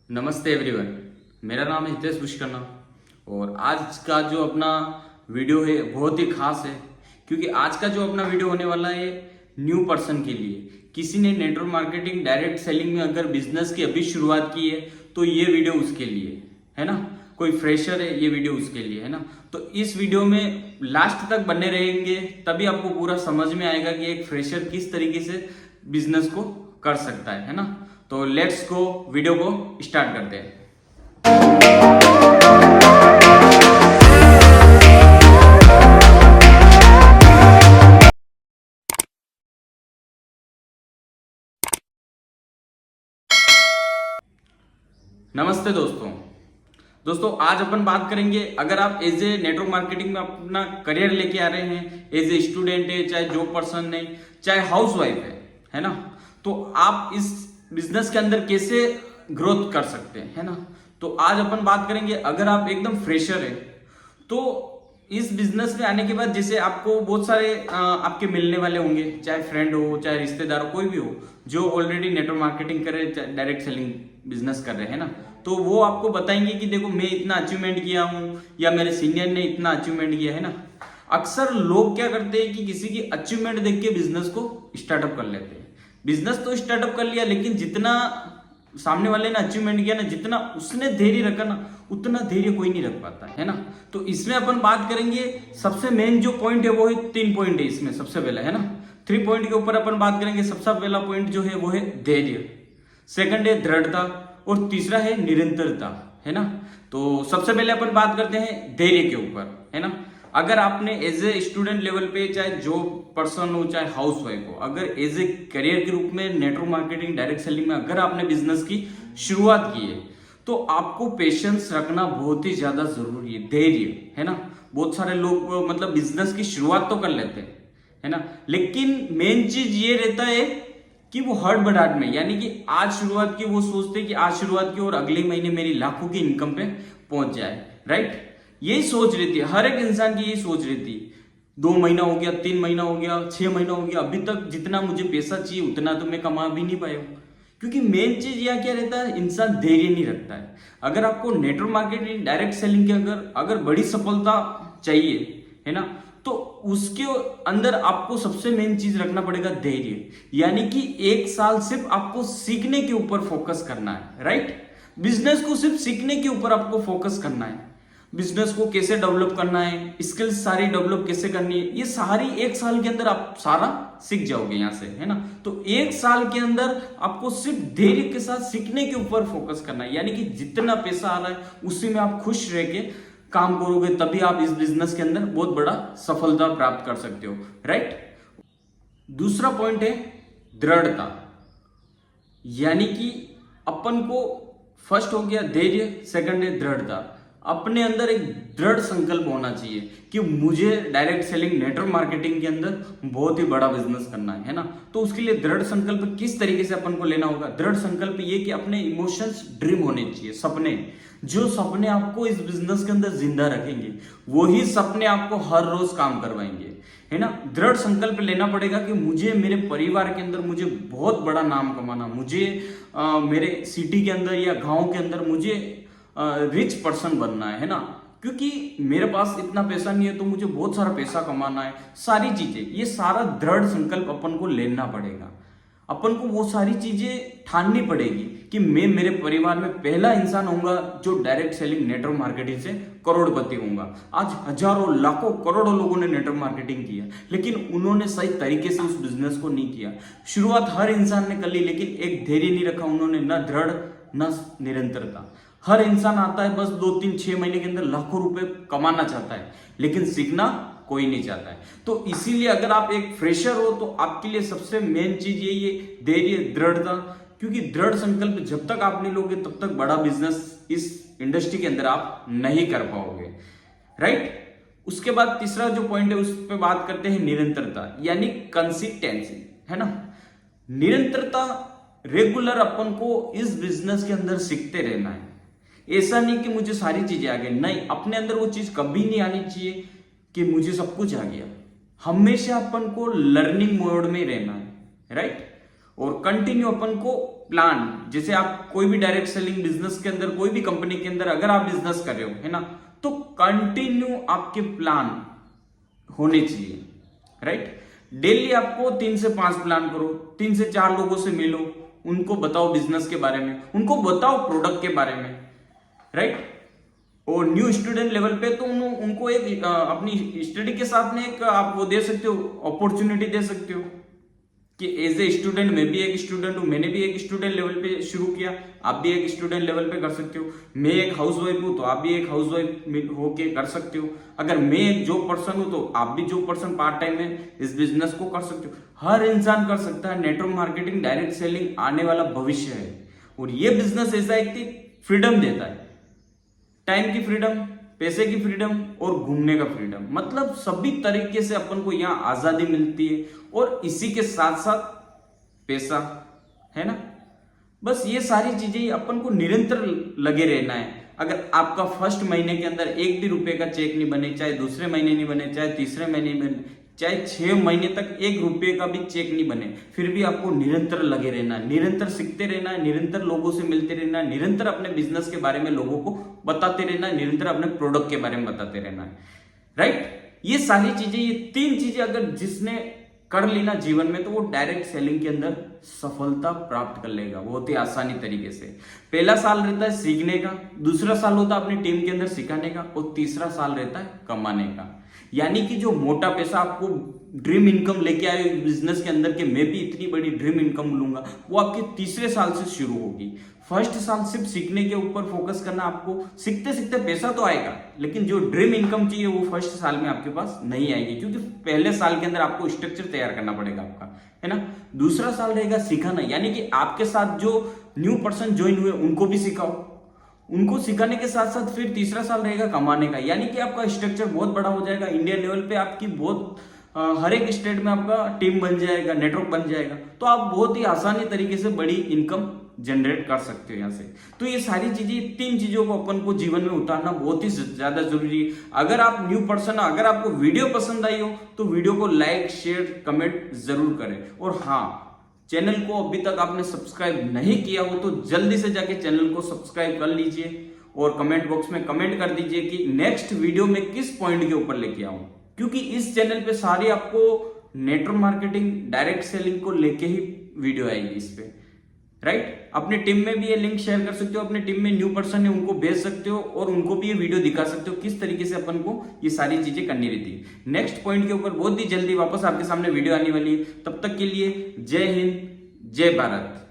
नमस्ते एवरीवन। मेरा नाम है हितेश पुष्करना और आज का जो अपना वीडियो है बहुत ही खास है, क्योंकि आज का जो अपना वीडियो होने वाला है न्यू पर्सन के लिए। किसी ने नेटवर्क मार्केटिंग डायरेक्ट सेलिंग में अगर बिजनेस की अभी शुरुआत की है तो ये वीडियो उसके लिए है ना। कोई फ्रेशर है, ये वीडियो उसके लिए है ना। तो इस वीडियो में लास्ट तक बने रहेंगे, तभी आपको पूरा समझ में आएगा कि एक फ्रेशर किस तरीके से बिजनेस को कर सकता है ना। तो लेट्स गो, वीडियो को स्टार्ट करते हैं। नमस्ते दोस्तों आज अपन बात करेंगे, अगर आप एज ए नेटवर्क मार्केटिंग में अपना करियर लेके आ रहे हैं, एज ए स्टूडेंट है, चाहे जॉब पर्सन है, चाहे हाउस वाइफ है ना। तो आप इस बिजनेस के अंदर कैसे ग्रोथ कर सकते हैं, है ना। तो आज अपन बात करेंगे, अगर आप एकदम फ्रेशर है तो इस बिजनेस में आने के बाद जैसे आपको बहुत सारे आपके मिलने वाले होंगे, चाहे फ्रेंड हो, चाहे रिश्तेदार हो, कोई भी हो जो ऑलरेडी नेटवर्क मार्केटिंग कर रहे हैं, डायरेक्ट सेलिंग बिजनेस कर रहे हैं ना। तो वो आपको बताएंगे कि देखो मैं इतना अचीवमेंट किया हूँ, या मेरे सीनियर ने इतना अचीवमेंट किया है ना। अक्सर लोग क्या करते हैं कि किसी की अचीवमेंट देख के बिजनेस को स्टार्टअप कर लेते हैं। बिजनेस तो स्टार्टअप कर लिया, लेकिन जितना सामने वाले ने अचीवमेंट किया ना, जितना उसने धैर्य रखा ना, उतना धैर्य कोई नहीं रख पाता है ना। तो इसमें अपन बात करेंगे, सबसे मेन जो पॉइंट है वो है 3 पॉइंट है इसमें। सबसे पहला है ना 3 पॉइंट के ऊपर अपन बात करेंगे। सबसे पहला पॉइंट जो है वो है धैर्य, सेकंड है दृढ़ता, और तीसरा है निरंतरता, है ना। तो सबसे पहले अपन बात करते हैं धैर्य के ऊपर, है ना। अगर आपने एज ए स्टूडेंट लेवल पे, चाहे जॉब पर्सन हो, चाहे हाउस वाइफ हो, अगर एज ए करियर के रूप में नेटवर्क मार्केटिंग डायरेक्ट सेलिंग में अगर आपने बिजनेस की शुरुआत की है, तो आपको पेशेंस रखना बहुत ही ज्यादा जरूरी है, धैर्य, है ना। बहुत सारे लोग मतलब बिजनेस की शुरुआत तो कर लेते हैं, है ना, लेकिन मेन चीज ये रहता है कि वो हड़बड़ाहट में, यानी कि आज शुरुआत की, वो सोचते हैं कि आज शुरुआत की और अगले महीने मेरी लाखों की इनकम पे पहुंच जाए, राइट। यही सोच रहती है, हर एक इंसान की यही सोच रहती है। 2 महीना हो गया, 3 महीना हो गया, 6 महीना हो गया, अभी तक जितना मुझे पैसा चाहिए उतना तो मैं कमा भी नहीं पाया हूं। क्योंकि मेन चीज यह क्या रहता है, इंसान धैर्य नहीं रखता है। अगर आपको नेटवर्क मार्केटिंग डायरेक्ट सेलिंग के अगर बड़ी सफलता चाहिए, है ना, तो उसके अंदर आपको सबसे मेन चीज रखना पड़ेगा धैर्य। यानी कि 1 साल सिर्फ आपको सीखने के ऊपर फोकस करना है, राइट। बिजनेस को सिर्फ सीखने के ऊपर आपको फोकस करना है। बिजनेस को कैसे डेवलप करना है, स्किल्स सारी डेवलप कैसे करनी है, ये सारी 1 साल के अंदर आप सारा सीख जाओगे यहां से, है ना। तो 1 साल के अंदर आपको सिर्फ धैर्य के साथ सीखने के ऊपर फोकस करना है। यानी कि जितना पैसा आ रहा है उसी में आप खुश रह के काम करोगे, तभी आप इस बिजनेस के अंदर बहुत बड़ा सफलता प्राप्त कर सकते हो, राइट। दूसरा पॉइंट है दृढ़ता, यानी कि अपन को फर्स्ट हो गया धैर्य, सेकंड है दृढ़ता। अपने अंदर एक दृढ़ संकल्प होना चाहिए कि मुझे डायरेक्ट सेलिंग नेटवर्क मार्केटिंग के अंदर बहुत ही बड़ा बिजनेस करना है ना। तो उसके लिए दृढ़ संकल्प किस तरीके से अपन को लेना होगा। दृढ़ संकल्प ये कि अपने इमोशंस ड्रीम होने चाहिए, सपने। जो सपने आपको इस बिजनेस के अंदर जिंदा रखेंगे, वही सपने आपको हर रोज काम करवाएंगे, है ना। दृढ़ संकल्प लेना पड़ेगा कि मुझे मेरे परिवार के अंदर मुझे बहुत बड़ा नाम कमाना, मुझे मेरे सिटी के अंदर या गांव के अंदर मुझे रिच पर्सन बनना है ना। क्योंकि मेरे पास इतना पैसा नहीं है तो मुझे बहुत सारा पैसा कमाना है, सारी चीजें, ये सारा दृढ़ संकल्प अपन को लेना पड़ेगा। अपन को वो सारी चीजें ठाननी पड़ेगी कि मैं मेरे परिवार में पहला इंसान होऊंगा जो डायरेक्ट सेलिंग नेटवर्क मार्केटिंग से करोड़पति होऊंगा। आज हजारों लाखों करोड़ों लोगों ने नेटवर्क मार्केटिंग किया, लेकिन उन्होंने सही तरीके से उस बिजनेस को नहीं किया। शुरुआत हर इंसान ने कर ली, लेकिन एक धैर्य नहीं रखा उन्होंने, न दृढ़ न निरंतरता। हर इंसान आता है, बस 2-3-6 महीने के अंदर लाखों रुपए कमाना चाहता है, लेकिन सीखना कोई नहीं चाहता है। तो इसीलिए अगर आप एक फ्रेशर हो तो आपके लिए सबसे मेन चीज यही है, धैर्य, दृढ़ता। क्योंकि दृढ़ संकल्प जब तक आप नहीं लोगे तब तक बड़ा बिजनेस इस इंडस्ट्री के अंदर आप नहीं कर पाओगे, राइट। उसके बाद तीसरा जो पॉइंट है उस पर बात करते हैं निरंतरता, यानी कंसिस्टेंसी, है ना। निरंतरता, रेगुलर अपन को इस बिजनेस के अंदर सीखते रहना है। ऐसा नहीं कि मुझे सारी चीजें आ गई, नहीं, अपने अंदर वो चीज कभी नहीं आनी चाहिए कि मुझे सब कुछ आ गया। हमेशा अपन को लर्निंग मोड में रहना है, राइट। और कंटिन्यू अपन को प्लान, जैसे आप कोई भी डायरेक्ट सेलिंग बिजनेस के अंदर, कोई भी कंपनी के अंदर अगर आप बिजनेस कर रहे हो, है ना, तो कंटिन्यू आपके प्लान होने चाहिए, राइट। डेली आपको 3 से 5 प्लान करो, 3 से 4 लोगों से मिलो, उनको बताओ बिजनेस के बारे में, उनको बताओ प्रोडक्ट के बारे में, राइट। और न्यू स्टूडेंट लेवल पे तो उनको एक अपनी स्टडी के साथ में एक आप वो दे सकते हो, अपॉर्चुनिटी दे सकते हो कि एज ए स्टूडेंट, मैं भी एक स्टूडेंट हूं, मैंने भी एक स्टूडेंट लेवल पे शुरू किया, आप भी एक स्टूडेंट लेवल पे कर सकते हो। मैं एक हाउस वाइफ हूं तो आप भी एक हाउस वाइफ होके कर सकते हो। अगर मैं एक जॉब पर्सन हूं तो आप भी जॉब पर्सन पार्ट टाइम में इस बिजनेस को कर सकते हो। हर इंसान कर सकता है। नेटवर्क मार्केटिंग, डायरेक्ट सेलिंग आने वाला भविष्य है। और ये बिजनेस ऐसा है कि फ्रीडम देता है, टाइम की फ्रीडम, पैसे की फ्रीडम और घूमने का फ्रीडम, मतलब सभी तरीके से अपन को यहाँ आजादी मिलती है। और इसी के साथ साथ पैसा, है ना। बस ये सारी चीजें अपन को निरंतर लगे रहना है। अगर आपका फर्स्ट महीने के अंदर 1 भी रुपए का चेक नहीं बने, चाहे दूसरे महीने नहीं बने, चाहे तीसरे महीने बने, चाहे 6 महीने तक 1 रुपए का भी चेक नहीं बने, फिर भी आपको निरंतर लगे रहना है, निरंतर सीखते रहना है, निरंतर लोगों से मिलते रहना है, निरंतर अपने बिजनेस के बारे में लोगों को बताते रहना है, निरंतर अपने प्रोडक्ट के बारे में बताते रहना है, राइट। ये सारी चीजें, ये 3 चीजें अगर जिसने कर लेना जीवन में, तो वो डायरेक्ट सेलिंग के अंदर सफलता प्राप्त कर लेगा बहुत ही आसानी तरीके से। पहला साल रहता है सीखने का, दूसरा साल होता है अपनी टीम के अंदर सिखाने का, और तीसरा साल रहता है कमाने का। यानी कि जो मोटा पैसा आपको ड्रीम इनकम लेके आए बिजनेस के अंदर कि मैं भी इतनी बड़ी ड्रीम इनकम लूंगा, वो आपके तीसरे साल से शुरू होगी। फर्स्ट साल सिर्फ सीखने के ऊपर फोकस करना, आपको सीखते सीखते पैसा तो आएगा, लेकिन जो ड्रीम इनकम चाहिए वो फर्स्ट साल में आपके पास नहीं आएगी, क्योंकि पहले साल के अंदर आपको स्ट्रक्चर तैयार करना पड़ेगा आपका, है ना। दूसरा साल रहेगा सिखाना, यानी कि आपके साथ जो न्यू पर्सन ज्वाइन हुए उनको भी सिखाओ, उनको सिखाने के साथ साथ फिर तीसरा साल रहेगा कमाने का। यानी कि आपका स्ट्रक्चर बहुत बड़ा हो जाएगा, इंडिया लेवल पे आपकी बहुत हर एक स्टेट में आपका टीम बन जाएगा, नेटवर्क बन जाएगा, तो आप बहुत ही आसानी तरीके से बड़ी इनकम जनरेट कर सकते हो यहाँ से। तो ये सारी चीजें, 3 चीजों को अपन को जीवन में उतारना बहुत ही ज्यादा जरूरी है। अगर आप न्यू पर्सन, अगर आपको वीडियो पसंद आई हो तो वीडियो को लाइक, शेयर, कमेंट जरूर करें। और हाँ, चैनल को अभी तक आपने सब्सक्राइब नहीं किया हो तो जल्दी से जाके चैनल को सब्सक्राइब कर लीजिए, और कमेंट बॉक्स में कमेंट कर दीजिए कि नेक्स्ट वीडियो में किस पॉइंट के ऊपर लेके आऊं, क्योंकि इस चैनल पे सारी आपको नेटवर्क मार्केटिंग, डायरेक्ट सेलिंग को लेके ही वीडियो आएगी इस पे, राइट। अपने टीम में भी ये लिंक शेयर कर सकते हो, अपने टीम में न्यू पर्सन है उनको भेज सकते हो, और उनको भी ये वीडियो दिखा सकते हो किस तरीके से अपन को ये सारी चीजें करनी रहती है। नेक्स्ट पॉइंट के ऊपर बहुत ही जल्दी वापस आपके सामने वीडियो आने वाली है। तब तक के लिए जय हिंद, जय भारत।